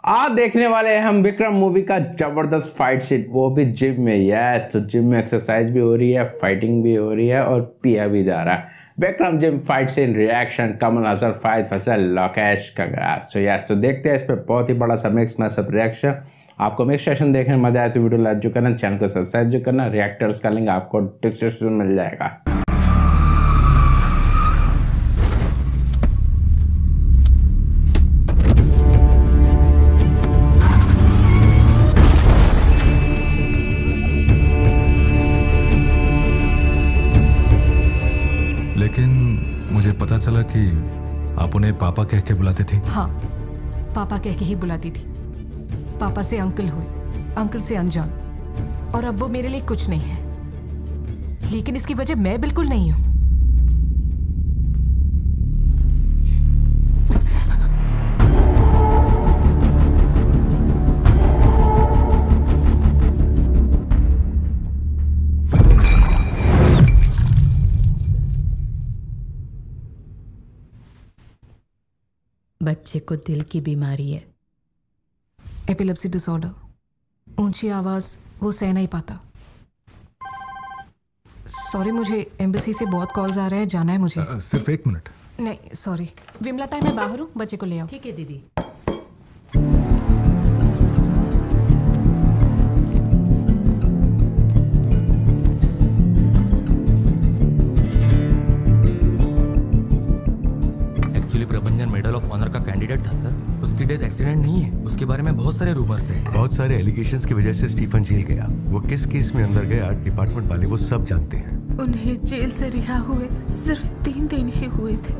आज देखने वाले हैं हम विक्रम मूवी का जबरदस्त फाइट सीन, वो भी जिम में। यस, तो जिम में एक्सरसाइज भी हो रही है, फाइटिंग भी हो रही है और पिया भी जा रहा है। Vikram gym fight scene reaction, Kamal Haasan, Fahadh Faasil, Lokesh कगराज। तो यस, तो देखते हैं इस पर बहुत ही बड़ा सा मिक्स मैशअप रिएक्शन। आपको मिक्स सेशन देखने में मजा आए तो वीडियो लाइक जो करना, चैनल को सब्सक्राइब जो करना। रिएक्टर्स का लिंक आपको डिस्क्रिप्शन में मिल जाएगा। लेकिन मुझे पता चला कि आप उन्हें पापा कह के बुलाते थे। हाँ, पापा कह के ही बुलाती थी। पापा से अंकल हुए, अंकल से अनजान, और अब वो मेरे लिए कुछ नहीं है। लेकिन इसकी वजह मैं बिल्कुल नहीं हूं। बच्चे को दिल की बीमारी है, एपिलेप्सी डिसऑर्डर। ऊंची आवाज वो सह नहीं पाता। सॉरी, मुझे एम्बेसी से बहुत कॉल्स आ रहे हैं, जाना है मुझे। सिर्फ 1 मिनट। नहीं सॉरी विमलता, मैं बाहर हूँ, बच्चे को ले आओ। ठीक है दीदी। प्रबंधन मेडल ऑफ ऑनर का कैंडिडेट था सर। उसकी डेथ एक्सीडेंट नहीं है, उसके बारे में बहुत सारे रूमर्स हैं। बहुत सारे एलिगेशंस की वजह से स्टीफन जेल गया। वो किस केस में अंदर गया डिपार्टमेंट वाले वो सब जानते हैं। उन्हें जेल से रिहा हुए सिर्फ 3 दिन ही हुए थे।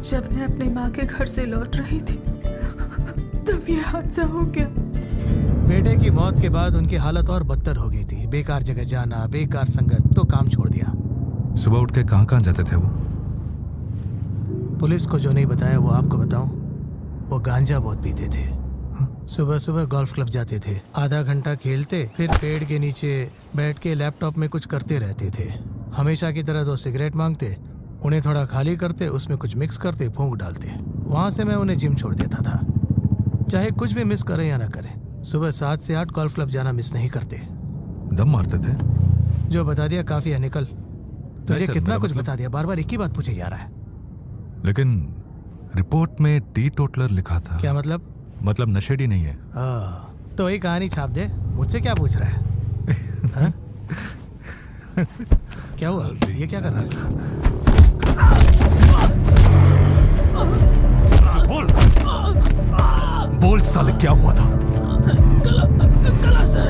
जब मैं अपने माँ के घर से लौट रही थी तब ये हादसा हो गया। बेटे की मौत के बाद उनकी हालत और बदतर हो गई थी। बेकार जगह जाना, बेकार संगत, तो काम छोड़ दिया। सुबह उठ के कहाँ जाते थे वो? पुलिस को जो नहीं बताया वो आपको बताऊं, वो गांजा बहुत पीते थे। सुबह सुबह गोल्फ क्लब जाते थे, आधा घंटा खेलते, फिर पेड़ के नीचे बैठ के लैपटॉप में कुछ करते रहते थे। हमेशा की तरह 2 सिगरेट मांगते, उन्हें थोड़ा खाली करते, उसमें कुछ मिक्स करते, फूंक डालते। वहाँ से मैं उन्हें जिम छोड़ देता था। चाहे कुछ भी मिस करें या ना करें, सुबह 7 से 8 गोल्फ क्लब जाना मिस नहीं करते। दम मारते थे? जो बता दिया काफी है, निकल। तुझे कितना कुछ बता दिया, बार बार एक ही बात पूछे जा रहा है। लेकिन रिपोर्ट में टी टोटलर लिखा था। क्या मतलब? मतलब नशेड़ी नहीं है। तो वही कहानी छाप दे। मुझसे क्या पूछ रहा है? हाँ? क्या हुआ? ये क्या कर रहा है? बोल बोल साले, क्या हुआ था? गला सर,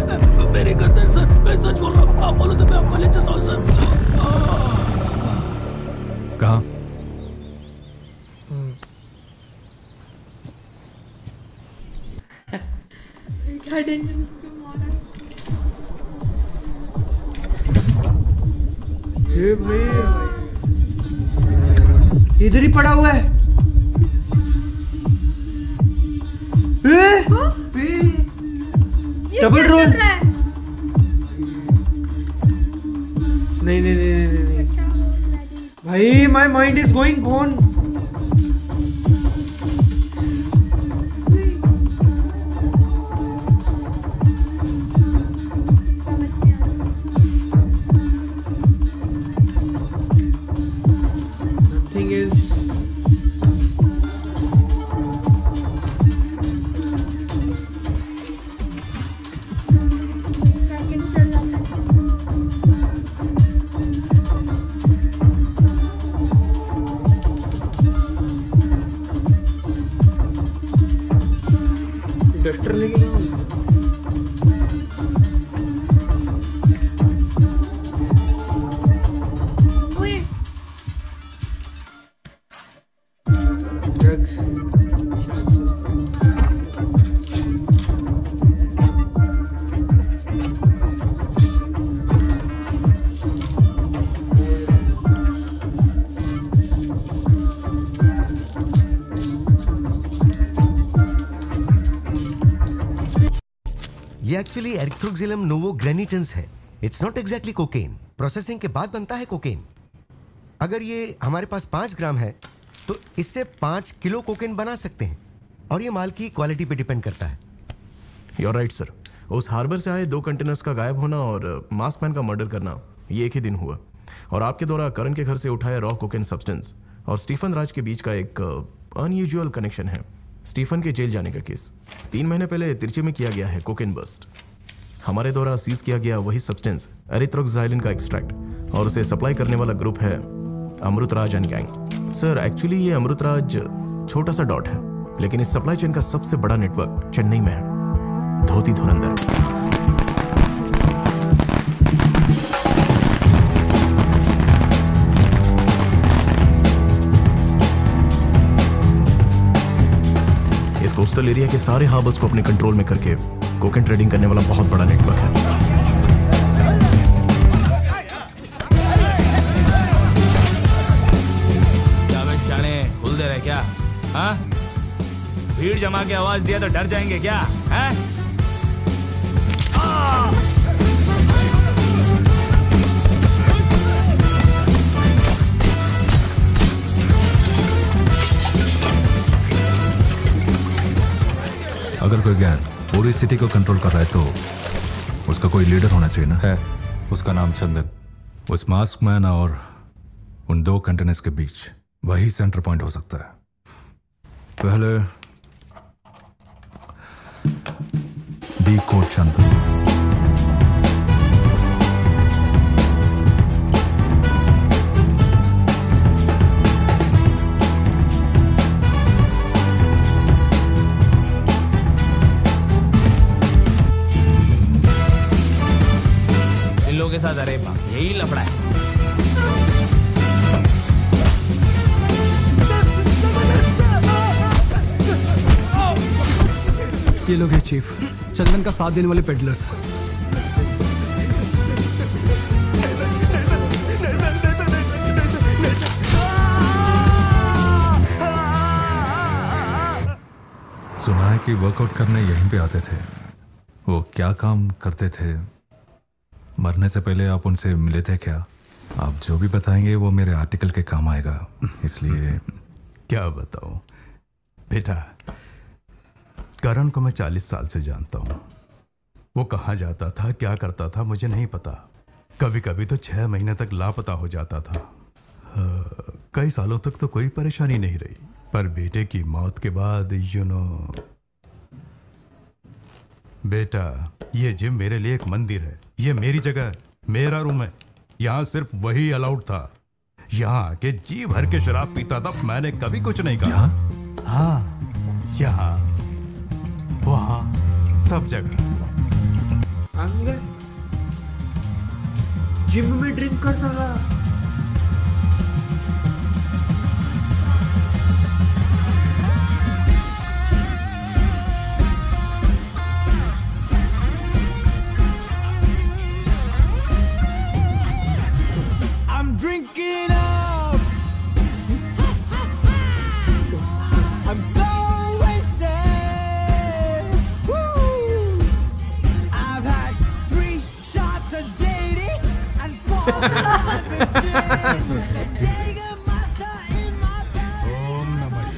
मेरी गर्दन सर, मैं सच बोल रहा हूँ। आप बोलो तो मैं आपको ले चलता हूँ सर। कहाँ? ये भाई इधर ही पड़ा हुआ है। Double role. नहीं नहीं नहीं नहीं नहीं भाई, my mind is going on. Thing is duster लेके ड्रग्स। ये एक्चुअली एरिथ्रोक्सिलम नोवोग्रेनिटेंस है। It's not exactly cocaine. Processing के बाद बनता है कोकेन। अगर ये हमारे पास 5 ग्राम है तो इससे 5 किलो कोकेन बना सकते हैं। और ये माल की क्वालिटी पे डिपेंड करता है। You're right, sir. उस हार्बर से आए 2 कंटेनर्स का गायब होना और मास्क मैन का मर्डर करना ये एक ही दिन हुआ। और आपके द्वारा करण के घर से उठाया रॉ कोकेन सब्सटेंस और स्टीफन राज के बीच का एक अनयूजुअल कनेक्शन है। स्टीफन के जेल जाने का केस 3 महीने पहले तिरचे में किया गया है कोकेन बस्ट। हमारे द्वारा सीज किया गया वही सब्सटेंस एरिथ्रोक्साइलिन का एक्सट्रैक्ट और उसे सप्लाई करने वाला ग्रुप है Amritraj and gang. Sir actually ये अमृतराज छोटा सा डॉट है, लेकिन इस सप्लाई चेन का सबसे बड़ा नेटवर्क चेन्नई में है, धोती धुरंधर। इस कोस्टल एरिया के सारे हार्बर्स को अपने कंट्रोल में करके कोकेन ट्रेडिंग करने वाला बहुत बड़ा नेटवर्क है। क्या बे शाने भूल दे रहे क्या? हाँ? भीड़ जमा के आवाज दिया तो डर जाएंगे क्या? हैं? अगर कोई गैंग पूरी सिटी को कंट्रोल कर रहा है तो उसका कोई लीडर होना चाहिए ना? है, उसका नाम चंदन। उस मास्क मैन और उन 2 कंटेनर्स के बीच वही सेंटर पॉइंट हो सकता है। पहले डी कोड चंदन। के साथ अरे बाप यही लफड़ा है। ये लोग हैं चीफ, चंदन का साथ देने वाले पेडलर्स। सुना है कि वर्कआउट करने यहीं पे आते थे। वो क्या काम करते थे? मरने से पहले आप उनसे मिले थे क्या? आप जो भी बताएंगे वो मेरे आर्टिकल के काम आएगा, इसलिए क्या बताऊं बेटा, करण को मैं 40 साल से जानता हूं। वो कहाँ जाता था, क्या करता था, मुझे नहीं पता। कभी कभी तो 6 महीने तक लापता हो जाता था। कई सालों तक तो कोई परेशानी नहीं रही, पर बेटे की मौत के बाद बेटा, ये जिम मेरे लिए एक मंदिर है। ये मेरी जगह, मेरा रूम है। यहाँ सिर्फ वही अलाउड था। यहाँ आके जी भर के शराब पीता था, मैंने कभी कुछ नहीं कहा। हाँ, यहाँ वहाँ सब जगह। जिम में ड्रिंक करता था। Drinking up, I'm so wasted. Woo! I've had 3 shots of JD and 4 of the Jägermeister in my bag.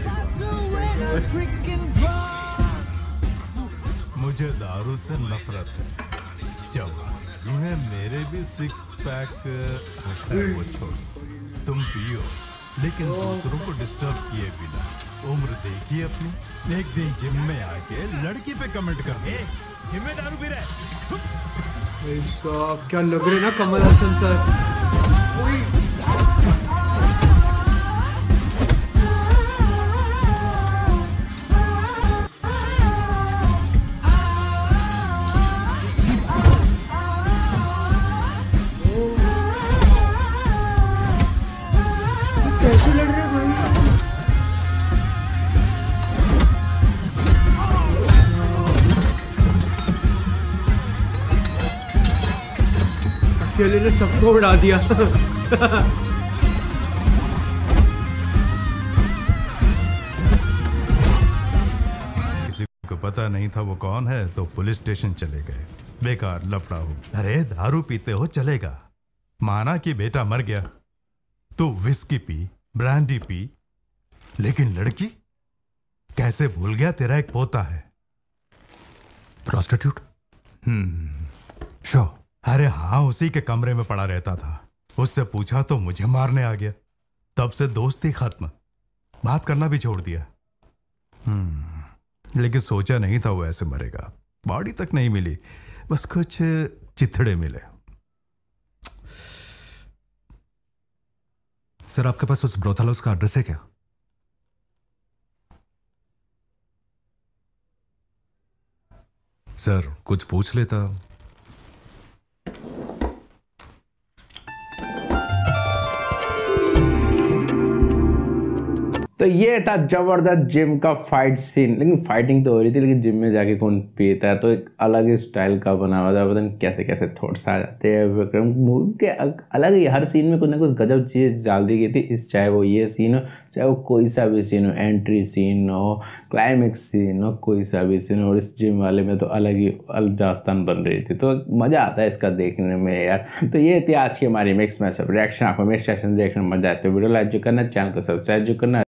That's the way I'm drinking drunk. मुझे दारू से नफरत है। जब तुम्हें मेरे भी 6 पैक वो छोड़, तुम पियो लेकिन दूसरों को डिस्टर्ब किए बिना। उम्र देखिए अपनी। एक दिन जिम में आके लड़की पे कमेंट कर दे, जिम में दारू पी रहा है। क्या लग रहे ना कमल हसन सर। अकेले ने सबको उड़ा दिया। किसी को पता नहीं था वो कौन है, तो पुलिस स्टेशन चले गए। बेकार लफड़ा हो। अरे दारू पीते हो चलेगा, माना कि बेटा मर गया तो विस्की पी, ब्रांडी पी, लेकिन लड़की कैसे भूल गया तेरा एक पोता है। प्रोस्टिट्यूट? शो, अरे हाँ, उसी के कमरे में पड़ा रहता था। उससे पूछा तो मुझे मारने आ गया। तब से दोस्ती खत्म, बात करना भी छोड़ दिया। लेकिन सोचा नहीं था वो ऐसे मरेगा। बॉडी तक नहीं मिली, बस कुछ चिथड़े मिले। सर, आपके पास उस ब्रोथल हाउस का एड्रेस है क्या? सर, कुछ पूछ लेता। तो ये था जबरदस्त जिम का फाइट सीन। लेकिन फाइटिंग तो हो रही थी, लेकिन जिम में जाके कौन पीता है, तो एक अलग ही स्टाइल का बना हुआ था। पता नहीं कैसे कैसे थॉट्स आ जाते हैं विक्रम मूवी के। अलग ही हर सीन में कुछ ना कुछ गजब चीज़ डाल दी गई थी। इस चाहे वो ये सीन हो, चाहे वो कोई सा भी सीन हो, एंट्री सीन हो, क्लाइमेक्स सीन हो, कोई सा भी सीन हो। और इस जिम वाले में तो अलग ही दास्तान बन रही थी, तो मज़ा आता है इसका देखने में यार। तो ये थी आज की हमारी मिक्स मैशअप रिएक्शन। आपको मिक्स सेशन देखने में मजा आए तो वीडियो लाइक जो करना, चैनल को सब्सक्राइब जो करना।